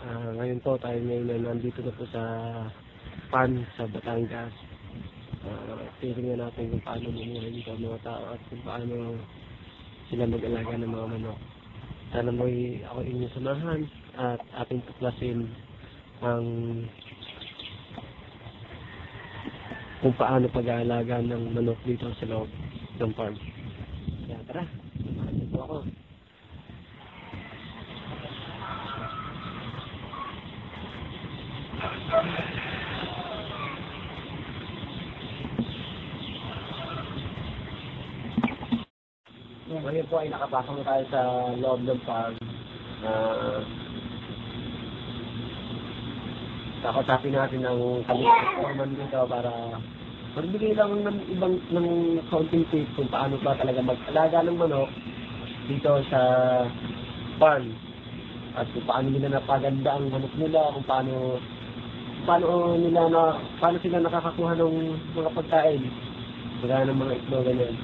Ngayon po tayo ngayon na nandito na po sa PAN sa Batangas. Titingnan natin kung paano bumuhay dito ang mga tao at kung paano sila mag-alaga ng mga manok. Sana may ako inyong samahan at ating tuklasin ang kung paano pag-aalaga ng manok dito sa loob ng farm. Kaya tara, samahan niyo po ako. Ngayon po ay nakapasok na tayo sa loob ng farm. Kakasapin natin ang kalimutan dito para magbigay lang ng ibang counting tips kung paano ba talaga mag-alaga ng manok dito sa farm. At kung paano nila napaganda ang manok nila, kung paano sila nakakakuha ng mga pagkain. Magana ng mga itlog ganyan.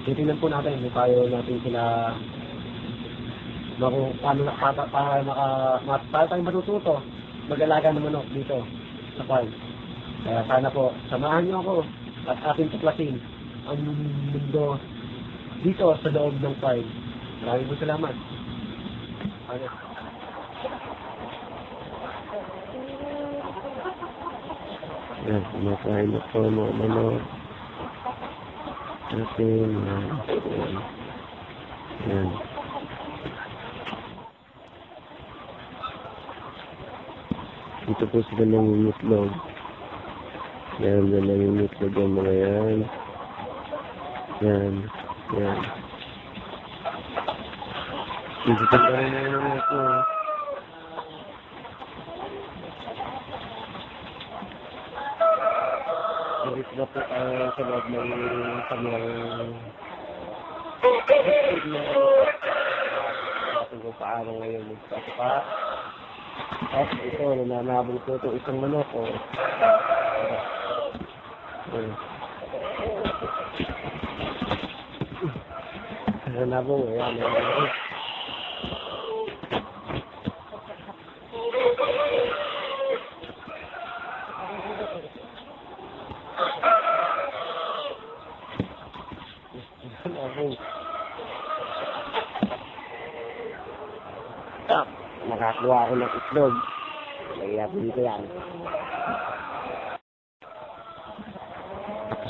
Titingnan po natin kung paano natin sila paano tayo matututo mag-alaga ng manok dito sa farm. Kaya sana po, samahan niyo ako at ating tuklasin ang mundo dito sa loob ng farm. Maraming po salamat. Yan, kumakain na po mga manok. Yan. Dito po sila nangingitlog. Yan nangingitlog yung mga yan. Yan. Dito pa rin na yung mga ito. Dito na po sa loob ng kanilang kung paano ngayon magpapa. At ito, nananabong ko itong isang manok. Nananabong, ayan. Nakakuha ako ng itlog. Lagyan ko dito yan.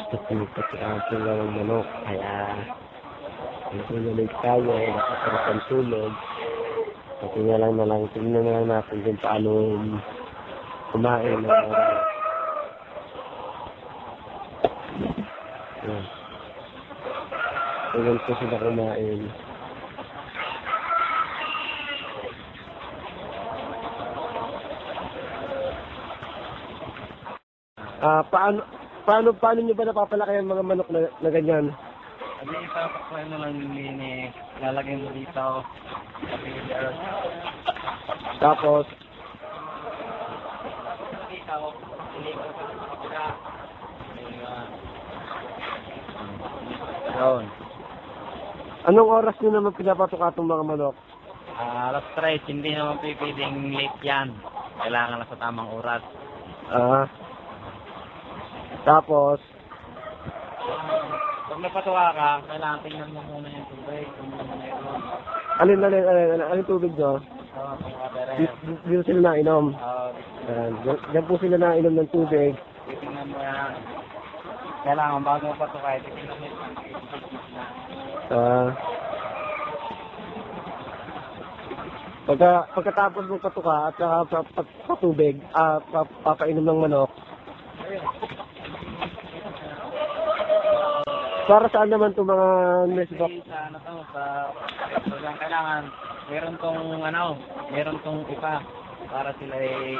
Tapos napipat sila ng manok. Kaya ito nalig tayo. Nakasarap ang tulog. Tingnan na lang natin kung paano kumain. Tingnan ko sila kumain. Paano nyo ba napapalaki ang mga manok na ganyan? Ipapakwain mo lang yung lalagay mo dito. Tapos? Yun. Anong oras nyo naman pinapatuka itong mga manok? Alas 3, hindi naman pipiding late yan. Kailangan na sa tamang oras. Tapos? Pag napatuwa ka, kailangan tingnan mo muna yung tubig. Alin tubig nyo? Dito sila nainom? Diyan po sila nainom ng tubig. Titingnan mo yan. Kailangan bago mo patuka, titingnan mo yung pagkatapos ng patuka at saka patubig, papainom ng manok. Para saan naman itong mga nesbak? Kailangan, meron tong ipa para sila ay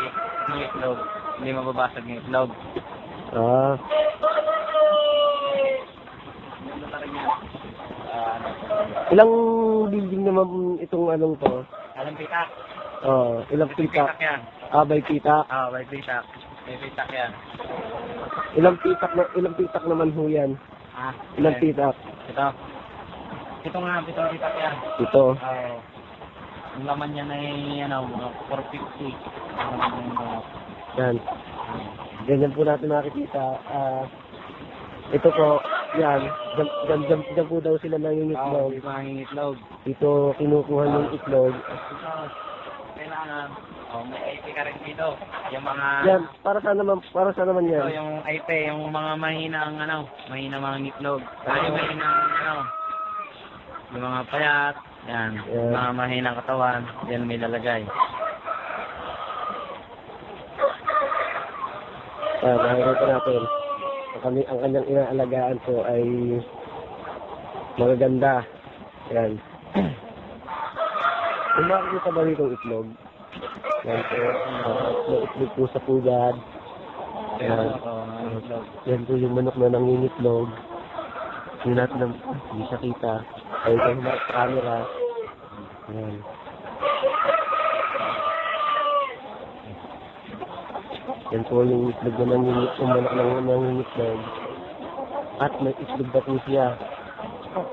itlog, hindi mababasag ng itlog. Ilang building naman itong anong to? Alam pitak? Ilang pitak? Yan. By pitak? By pitak. May pitak yan. Ilang pitak naman ho yan? Ilang pitak? Ito. Pitong pitak yan. Ito. Ang laman niya na mga 450. Ang laman niya yung manok. Yan. Ganyan po natin makikita. Ito po, yan. Diyan po daw sila nangingitlog. Mangingitlog. Dito kinukuha yung itlog. Kailangan, may IP ka rin dito. Yung mga... Yan, para saan naman Ito, yan? yung IP, yung mga mahinang, mahina mga ngitlog. Yung mahinang, yung mga payat, yan. Yan. Mga mahinang katawan, yan may lalagay. Makikita natin. Ang kanyang inaalagaan po ay magaganda. Yan. Kung makikita ba dito itlog? Yan po. Itlog po sa pugad. Yan. Yan po yung manok na nangingitlog. Hindi natin hindi siya kita. Ayun po yung camera. Yan. Yan po yung itlog na manok na nangingitlog. At may itlog na po siya.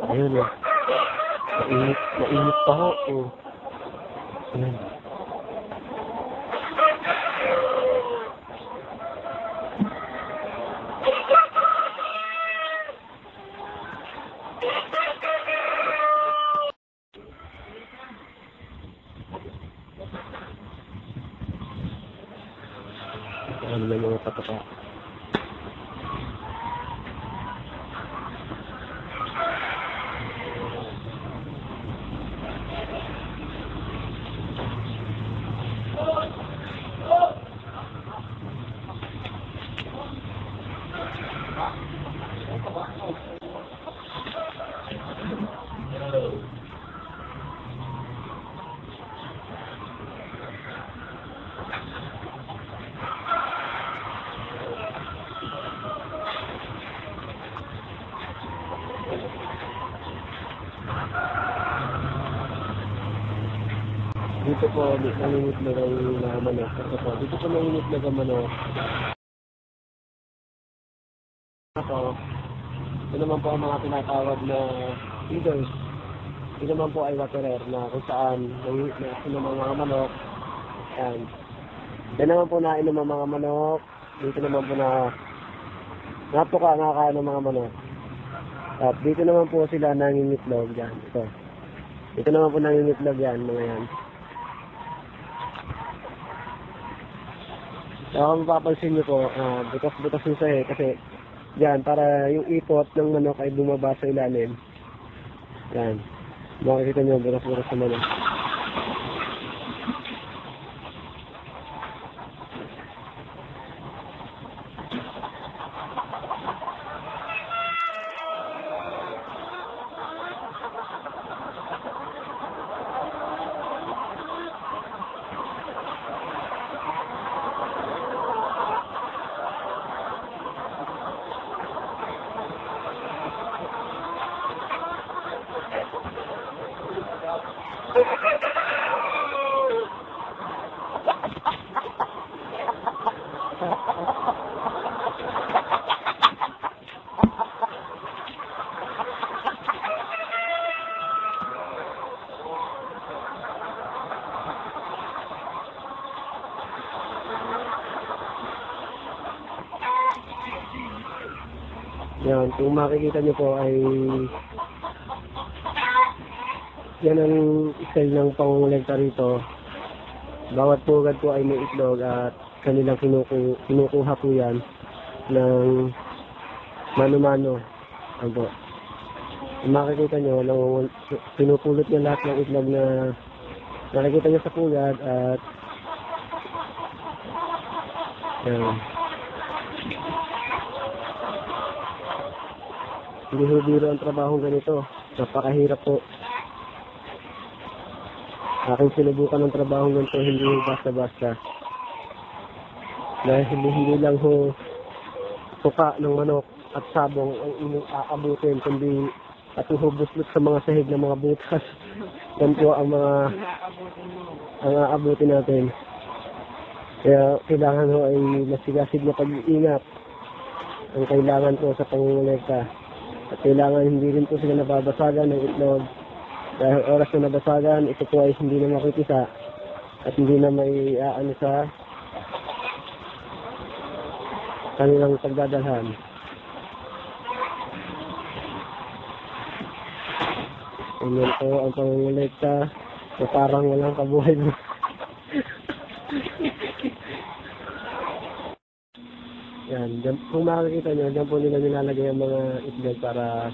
Ayun o. Mainit pa ho. Ayan. Ano na mga pataka. Dito po, nangingitlog ang manok. Dito po nangingitlog ang manok. Ito naman po ang mga tinatawag na feeders. Ito naman po ay waterer na kung saan nainom ang mga manok. Yan. Yan naman po nainom ang mga manok. Dito naman po nakakain ng mga manok. At dito naman po sila nangingitlog. Yan. Ito naman po nangingitlog yan, mga yan. Kung mapapansin nyo po, butas-butas yung sahe kasi yan, para yung ipot ng manok ay bumaba sa ilalim. Yan. Makikita nyo, butas-butas sa manok. Yan, kung makikita nyo po ay yan ang style ng pangungulekta rito. Bawat pugad po ay may itlog at kanilang kinukuha po yan ng mano-mano. Ano po. Kung makikita nyo, pinupulot niya lahat ng itlog na nakikita nyo sa pugad at yan. Hindi ho biro ang trabaho ganito. Napakahirap po. Aking sinubukan ng trabaho ganito, hindi ho basta-basta. Dahil hindi lang ho tuka ng manok at sabong ang inyong aabutin, kundi at hubuslot sa mga sahig ng mga butas. Yan po ang aabutin natin. Kaya kailangan ho ay masigasig na pag-iingat. Ang kailangan po sa pangungulekta. At kailangan hindi rin po sila nababasagan ng itlog Dahil oras na nabasagan, ito po ay hindi na makikisa at hindi na may ano sa kanilang pagdadalhan. Ganyan po ang pangungulekta na parang walang kabuhay mo. Yan, dyan, kung makikita nyo, dyan po nila nilalagay ang mga itlog para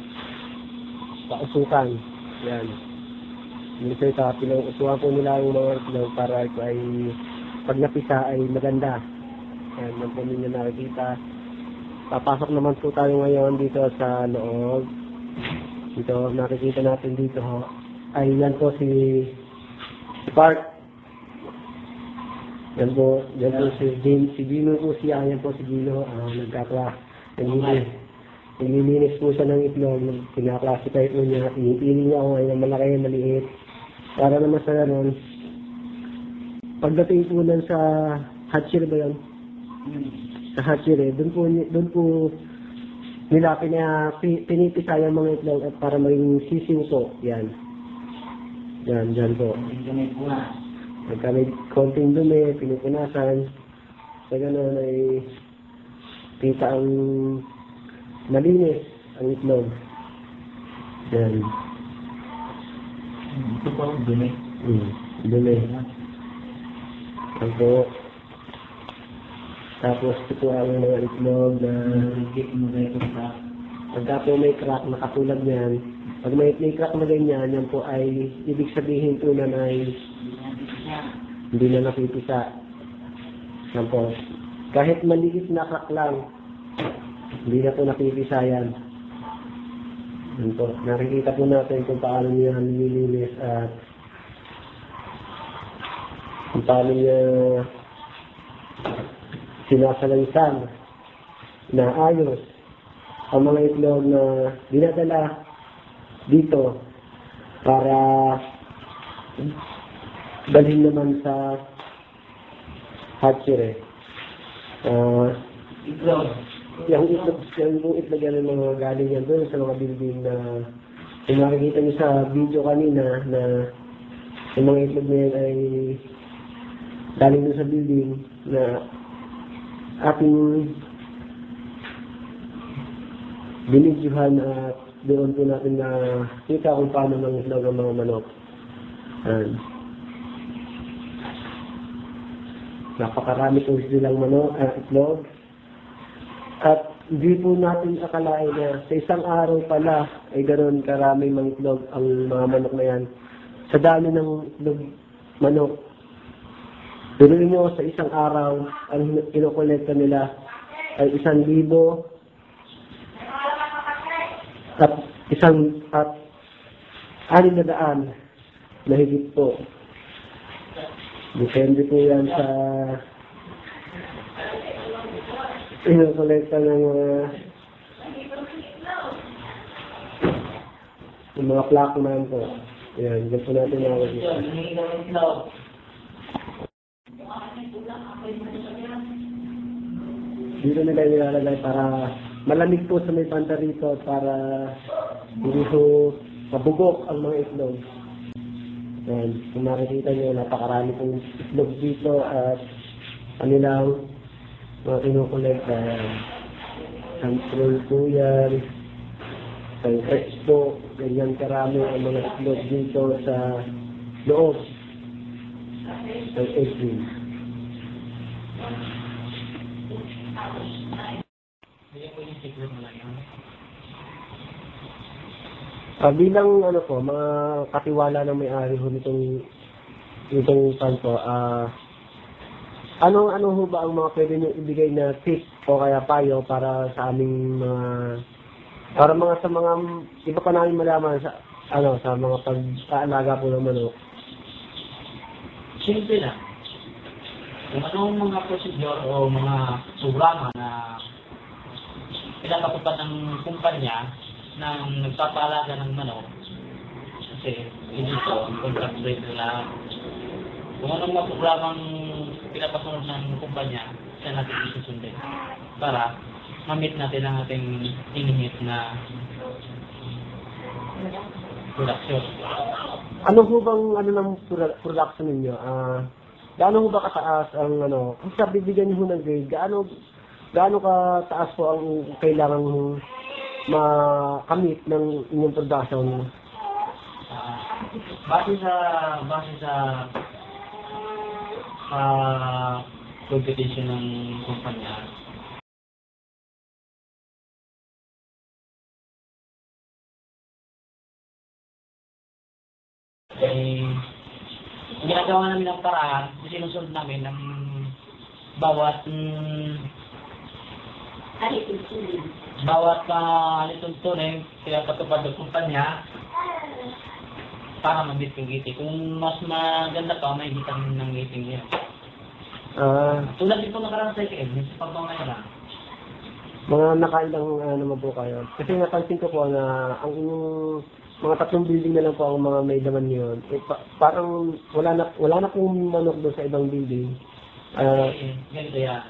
pausukan. Yan. Hindi ko ito, pinuusukan po nila ang mga itlog para ito ay pag napisa ay maganda. Yan, yan po ninyo nakikita. Papasok naman po tayo ngayon dito sa loob. Dito, nakikita natin dito ho. Ay, yan po si Park. Yan po si Gino po siya. Yan po si Gino. Naglilinis po siya ng itlog. Pinaklasify po niya. Pinipili niya ako ngayon malaki, maliit. Para naman sa ganun. Pagdating po nun sa hatchery ba yun? Sa hatchery, doon po nila pinipisa yung mga itlog at para maging sisiw po. Yan. Yan po. Pagka may konting dumi, pinupunasan. Sa gano'n ay kita ang malinis ang itlog. Yan. Ito po ang dumi. Dumi. Yan po. Tapos ito po ang mga itlog na pagka po may crack na katulad niyan, pag may crack na ganyan, yan po ay ibig sabihin po na ay hindi na napipisa. Yan po. Kahit maliit na crack lang, hindi na po napipisa yan. Yan po. Nakikita po natin kung paano niya nililinis at kung paano niya sinasalansan na ayos ang mga itlog na dinadala dito para dalhin naman sa hatchery. Yung itlog yan ang mga galing yan doon sa mga building na kung makikita niyo sa video kanina na yung mga itlog na yan ay galing doon sa building na ating binidyohan at doon po natin na kita kung paano ng itlog ang mga manok. Napakarami po silang itlog. At hindi po natin akalain na sa isang araw pala ay ganoon karami mga itlog ang mga manok na yan. Sa dami ng itlog manok, tuloy nyo sa isang araw, ang kinokolekta nila ay 1,000 at 600 na higit po. Depende po yan sa kinokolekta ng mga plakman po. Yan, dyan po natin nakikita. Dito nila nilalagay para malamig po sa may banda rito para hindi po mabugok ang mga itlog. Yan, kung makikita nyo, napakarami pong itlog dito at kanilang mga kinukolekta. Control po yan. Ang fresh po, ganyan karami ang mga itlog dito sa loob ng egg room. Bilang mga katiwala ng may-ari ho nitong panto, ano ho ba ang mga pwede nyo ibigay na tip o kaya payo para sa aming para sa mga iba pa namin malaman sa sa mga pag-aalaga po ng manok? Simple lang. Kung anong mga procedure o mga programa na pinapatupad ng kumpanya ng nagpapaalaga ng manok, kasi hindi ito ang contract rate nila. Kung anong mga programang pinapasunod ng kumpanya, siya natin isusundin para ma-meet natin ang ating inhimit na production. Ano ho bang ano ng production ninyo? Gaano ho ba kataas ang ano? Kung sa bibigyan niyo ho ng grade, gaano ka taas po ang kailangan makamit ng inyong production? Base sa competition ng kumpanya, ginagawa namin ng paraan, sinusunod namin ng bawat tunay pinapatupad ng kumpanya para mabit yung ngiti. Kung mas maganda pa, may hitan ng ngiting niya. Tulad din po nakarang sa ikin, sa pagpamaya Mga nakailang naman po kayo. Kasi napansin ko po na ang inyong mga 3 building na lang po ang mga may laman yun. Parang wala na pong manok doon sa ibang building. Ganito yan.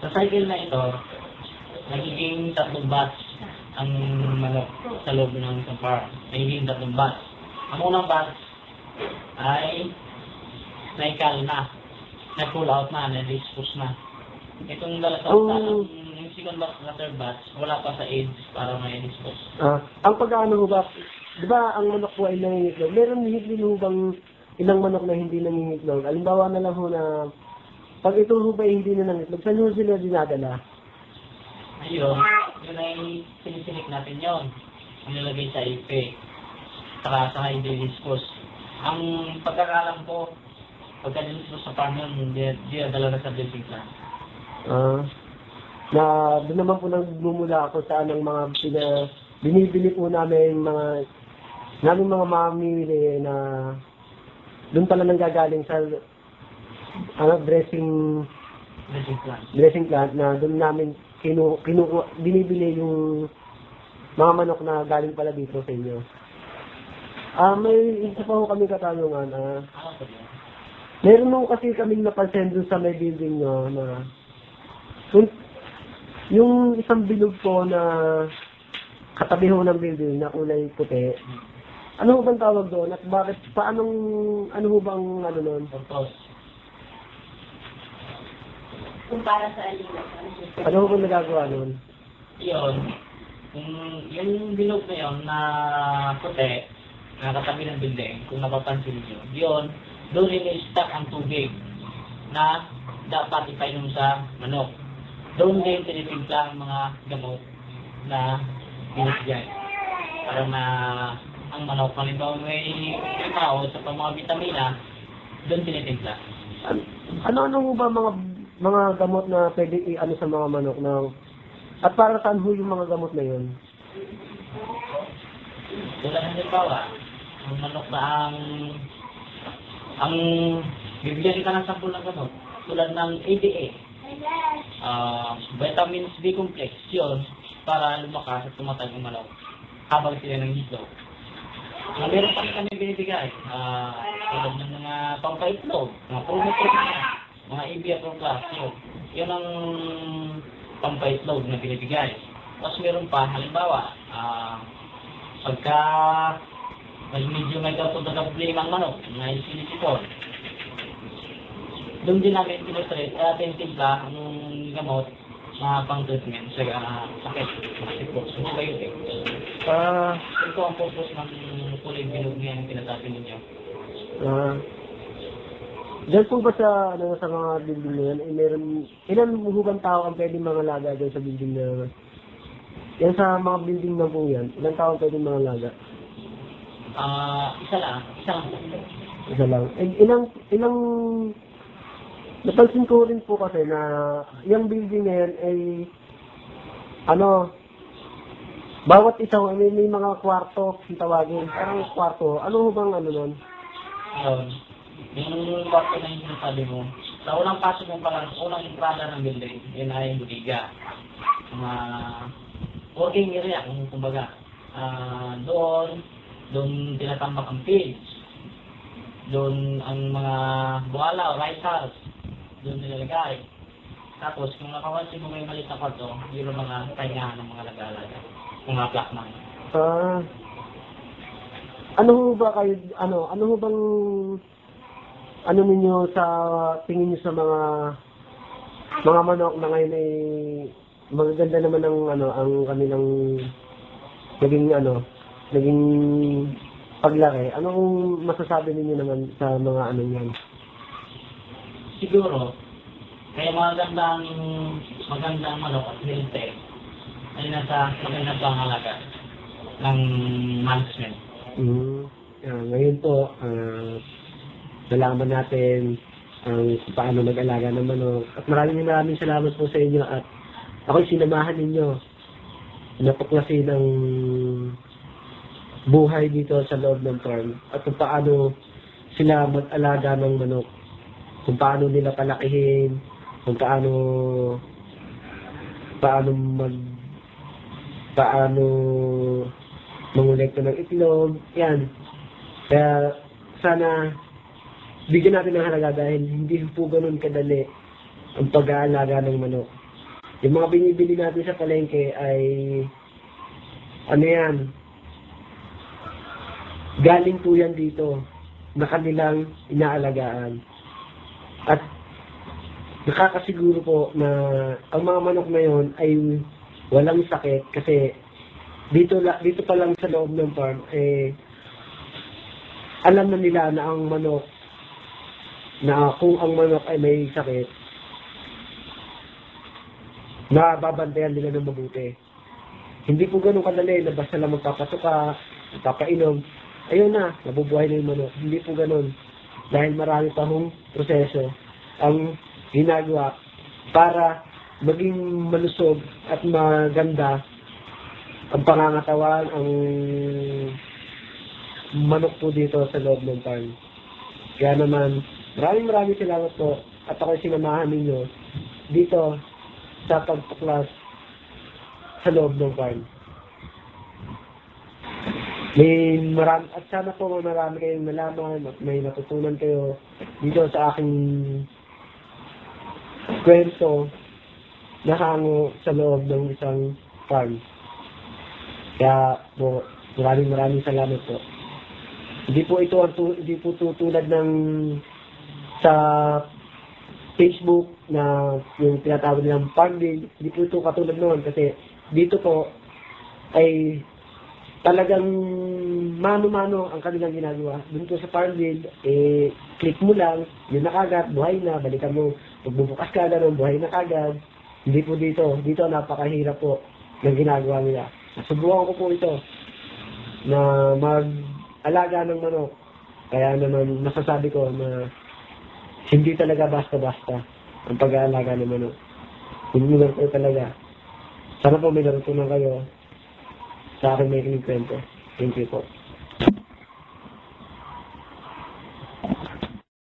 Sa cycle na ito, nagiging 3 batch ang manok sa loob ng isang farm. Nagiging 3 batch. Ang unang batch ay naikal na, na-pull out na, na-dispose na. Itong yung second batch na third batch, wala pa sa age para ma-dispose. Ang pag-ano ho ba, di ba ang manok po ay nangingitlog? Meron din ho bang ilang manok na hindi nangingitlog? Alimbawa na lang ho na pag ito ho ba hindi na nangingitlog, saan ho sila dinadala? Ayun, yun ay sinisinik natin yun. Ang nilagay sa ipe. Saka hindi dispose. Ang pagkakalam ko, pagka-dispose sa farm yun, hindi dala na sa building plant. Na doon naman po nagbumula ako sa anong mga binibili po namin mga mamimili na doon pala nanggagaling sa dressing plant na doon namin binibili yung mga manok na galing pala dito sa inyo. May isa pa ho kami katanungan. Meron nung kasi kaming napansin doon sa may building nyo na yung isang bilog po na katabi ho ng building na kulay puti. Ano ho bang tawag doon? At bakit? Ano ho bang ano nun? Purpose. Kung para sa alin. Ano ho bang nagagawa nun? Yun. Yung bilog na yun na puti, na katabi ng building, kung napapansin niyo, yun, doon ini-stack ang tubig na dapat ipainom sa manok. Doon din tinitimpla ang mga gamot na binigyan para ang manok malimbawa may tao sa mga vitamina, doon tinitimpla. Ano ho ba mga gamot na pwede i-ano sa mga manok na at para saan ho yung mga gamot na yun? Tulad ng halimbawa, ang manok na ang bibigyan ka ng 10 ng gamot, tulad ng ADA, vitamins B complex, yun, para lumakas at tumatag ang manok habang sila ng itlog. Meron pa rin kami binibigay, tulad ng mga pampaitlog, mga promotor mga ABF class, yun ang pampaitlog na binibigay. Tapos meron pa, halimbawa, pagka medyo may problema ang manok, may sinisipon, doon din namin tinitimpla ang gamot na pang-treatment sa sakit, sipon, antibiotic. Ito ang purpose ng kulay bilog niya yung pinasabi ninyo. Diyan po ba sa mga building na yan, ilan hubang tao ang pwedeng mga laga dyan sa building na yan? Yan sa mga building na po yan, ilang tao ang pwedeng mga laga? Isa lang. Isa lang. Ilang napansin ko rin po kasi na yung building na yan ay bawat isa may mga kwarto yung tawagin. Parang kwarto. Ano bang nun? Yung kwarto na yung sinasabi mo, sa unang pasok mo pa lang, sa unang entrada ng building, yun ay yung budiga. Mga working area, kumbaga. Doon tinatambak ang fields. Doon ang mga buhala o rice house, doon nilalagay. Tapos, kung nakawansin mo may maliit na kwarto, yun ang mga pahingahan ng mga lagalaga. Mga black man. Ano ho ba kayo, ano ho bang, ano ninyo sa, tingin niyo sa mga manok na ngayon ay, magaganda naman ang kanilang, naging paglaki. Anong masasabi ninyo naman sa mga yan? Siguro, kaya magandang manok at healthy ay nasa magandang pangalaga ng management. Ngayon po, nalaman natin ang kung paano mag-alaga ng manok. At maraming salamat po sa inyo at ako'y sinamahan ninyo na tuklasin ang buhay dito sa loob ng farm at kung paano sila mag-alaga ng manok, kung paano nila palakihin, kung paano mangolekta ng itlog, yan. Kaya sana bigyan natin ng halaga dahil hindi po ganun kadali ang pag-aalaga ng manok. Yung mga binibili natin sa palengke ay galing po yan dito na kanilang inaalagaan. At nakakasiguro po na ang mga manok na yon ay walang sakit kasi dito pa lang sa loob ng farm alam na nila na ang manok kung ang manok ay may sakit, nababantayan nila ng mabuti. Hindi po ganun kadali na basta lang magpapasuka, magpapainom, ayun na, nabubuhay na yung manok. Hindi po ganun. Dahil marami pa hong proseso ang ginagawa para maging malusog at maganda ang pangangatawan, ang manok po dito sa loob ng farm. Kaya naman, maraming salamat po at ako'y sinamahan ninyo dito sa pagtuklas sa loob ng farm. At sana po marami kayong nalaman at may natutunan kayo dito sa aking kwento na hango sa loob ng isang farm. Kaya po, maraming salamat po. Hindi po tulad ng sa Facebook na yung tinatawag nilang farm bill. Hindi po ito katulad noon kasi dito po ay talagang mano-mano ang kanilang ginagawa. Doon po sa farm bill, click mo lang, yun na kagad, buhay na, balikan mo, magbubukas ka na ng buhay na kagad. Hindi po dito. Dito napakahirap po ng ginagawa nila. Subukan ko po ito na mag-alaga ng manok. Kaya naman masasabi ko na hindi talaga basta-basta ang pag-aalaga ng manok. Hindi lang po talaga. Sana po may natutunan kayo sa akin may kwento. Thank you po.